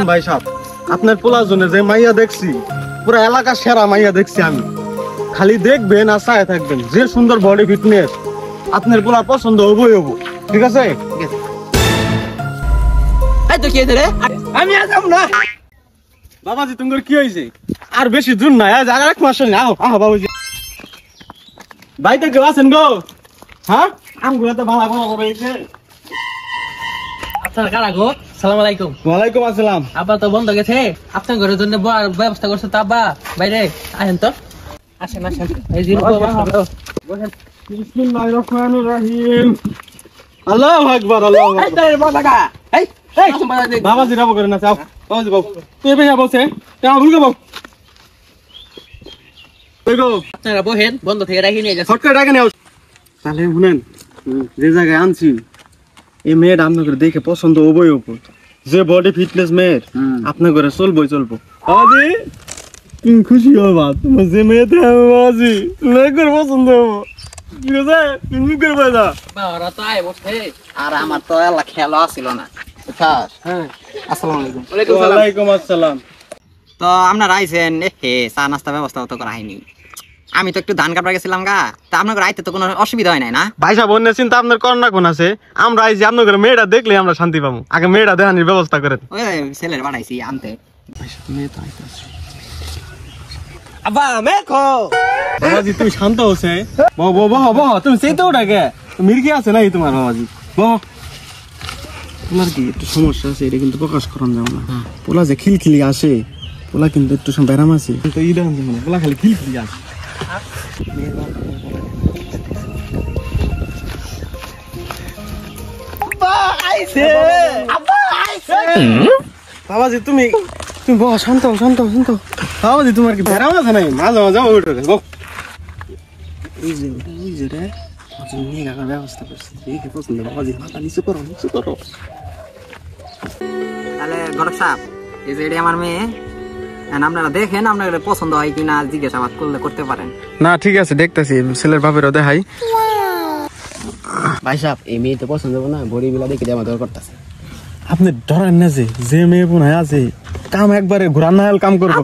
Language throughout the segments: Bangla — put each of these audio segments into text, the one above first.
ভাই সাহেব আপনার পোলার জন্য যে মাইয়া দেখছি পুরো এলাকা সেরা মাইয়া দেখছি আমি। খালি দেখবেন আর চায় থাকবেন, যে সুন্দর বডি ফিটনেস আপনার পোলার পছন্দ হবই হবো। ঠিক আছে আমি আসব না বাবাজি, তোমার কি হয়েছে? আর বেশি দূর নাই, আজ আর এক মাস আহ আহ বাবুজি। বাড়িতে কেউ আছেন গো? হ্যাঁ আমগুলো তো ভালো ভালো রয়েছে। আপনার কারা গো? সালাম আলাইকুম। ওয়ালাইকুম আসসালাম। আব্বা তো বন্ধ গেছে, আপনার ঘরের জন্য ব্যবস্থা করছে তো আব্বা। বাইরে আসেন তো, আসেন আসেন। এই যে বিসমিল্লাহির রহমানির রহিম। আল্লাহু আকবার আল্লাহু আকবার। বাবাজি রাবো করে না চাও। বাবাজি বাবু তুই বেশি বলছে কেন ভুল গো বাবু? আপনারা বহেন, বন্ধ থেকে রাখি নিয়ে যাচ্ছেন। ফটকা ডাকে নাও। তাহলে শুনেন, যে জায়গায় আনছি এই মেয়েটা আপনার করে দেখে পছন্দ হবই হবো। যে বডি ফিটনেস মেয়ের আপনার ঘরে চলবই চলবো। বাবাজি তুমি খুশি হবা, তোমার যে মেয়েতে হবে বাবাজি মেয়ে করে পছন্দ হবো। ঠিক আছে তুমি করবে না। ওরা তো আয় বসে। আর আমার তো এলা খেলা ছিল না, বুঝছস? হ্যাঁ, আসসালামু আলাইকুম। ওয়ালাইকুম আসসালাম। তো আপনারা আইছেন, হে চা নাস্তা ব্যবস্থা তো করা হয়নি। আমি তো একটু ধান কাটবার গেছিলাম গা, তা আপনার আইতে তো কোনো অসুবিধা হয় নাই না? ভাই সাহেব অন্য চিন্তা আপনার করোনা কোন আছে? আমরা আইছি আপনার ঘরে মেয়েটা দেখলে আমরা শান্তি পাবো। আগে মেয়েটা দেখানোর ব্যবস্থা করেন। ওই ছেলের বাড়াইছি আনতে। আব্বা মেখো। বাবাজি তুমি শান্ত হচ্ছে বহ বহ বহ বহ। তুমি চেতে ওটাকে মির্কি আছে নাই তোমার? বাবাজি বহ। তোমার কি একটু সমস্যা আছে, এটা কিন্তু প্রকাশ করান যাও না। পোলা যে খিলখিলি আসে, পোলা কিন্তু একটু ব্যারাম আছে, কিন্তু ইডা মানে পোলা খালি খিলখিলি আসে। বাবাজি তুমি তুমি বহ, শান্ত শান্ত শান্ত। বাবাজি তোমার কি ব্যারাম আছে নাই? মাঝে মাঝে ওইটাকে বহ। এই যে রে মেয়ে কাকার ব্যবস্থা করছি, দেখে পছন্দ। বাবাজি মাথা নিচু করো নিচু করো। তাহলে গরক সাহেব, এই যে এটা আমার মেয়ে, আপনারা দেখেন আপনার পছন্দ হয় কিনা জিজ্ঞাসাবাদ করলে করতে পারেন। না ঠিক আছে, দেখতেছি ছেলের বাপেরও দেখাই। ভাই সাহেব এই মেয়ে তো পছন্দ হবে না, বড়ি বিলা দেখে আমার দরকার করতেছে। আপনি ধরেন না যে মেয়ে বোন আছে কাম একবারে ঘুরান না কাম করবো।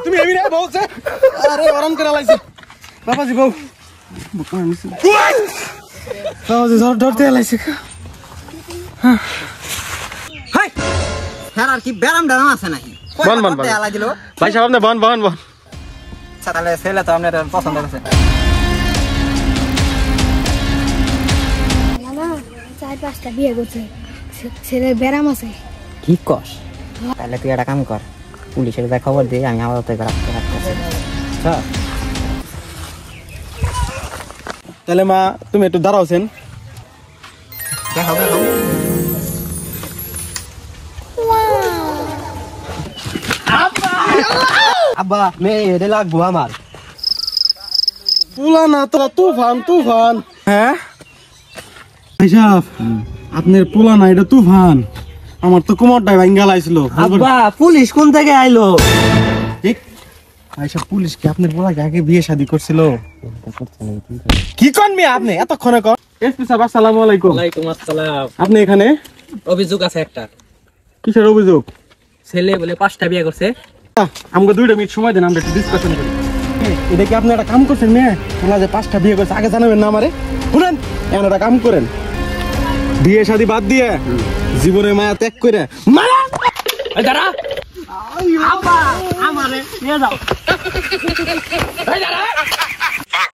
তুমি এমনি বলছে আরে আরাম করে লাইছে। বাবাজি বউ বাবাজি ধরতে লাইছে। হ্যাঁ আর কি ব্যারাম ড্যারাম আছে নাকি? বন বন বন ভাই সাহেব, আপনি বন বন বন। আচ্ছা তাহলে ছেলে তো আপনার পছন্দ হয়েছে। চার পাঁচটা বিয়ে করছে, ছেলের ব্যারাম আছে। কি কস? তাহলে তুই একটা কাম কর, পুলিশের যা খবর দিয়ে আমি আপাতত রাখতে রাখতেছি। তাহলে মা তুমি একটু দাঁড়াওছেন। দেখো দেখো আব্বা মেয়ে এটা লাগবো আমার। পুলা না তোরা তুফান তুফান। হ্যাঁ ভাই সাহেব আপনার পোলা না, এটা তুফান। আমার তো কোমরটাই ভাঙ্গা লাইছিল। আব্বা পুলিশ কোন থেকে আইলো? ঠিক ভাই সাহেব, পুলিশ কি আপনার পোলাকে আগে বিয়ে শাদী করছিল? কি করবি আপনি এতক্ষণে? কর এসপি সাহেব আসসালামু আলাইকুম। ওয়ালাইকুম আসসালাম। আপনি এখানে? অভিযোগ আছে একটা। কিসের অভিযোগ? ছেলে বলে 5টা বিয়ে করছে। আমাকে 2 মিনিট সময় দেন, আমরা একটু ডিসকাশন করি। এটা কি আপনি একটা কাম করছেন মেয়ে? ওনা যে 5টা বিয়ে করছে আগে জানাবেন না আমারে? শুনেন এখন একটা কাম করেন, বিয়ে শাদী বাদ দিয়ে জীবনে মায়া ত্যাগ করে মায়া। এই দাঁড়া আব্বা আমারে নিয়ে যাও। এই দাঁড়া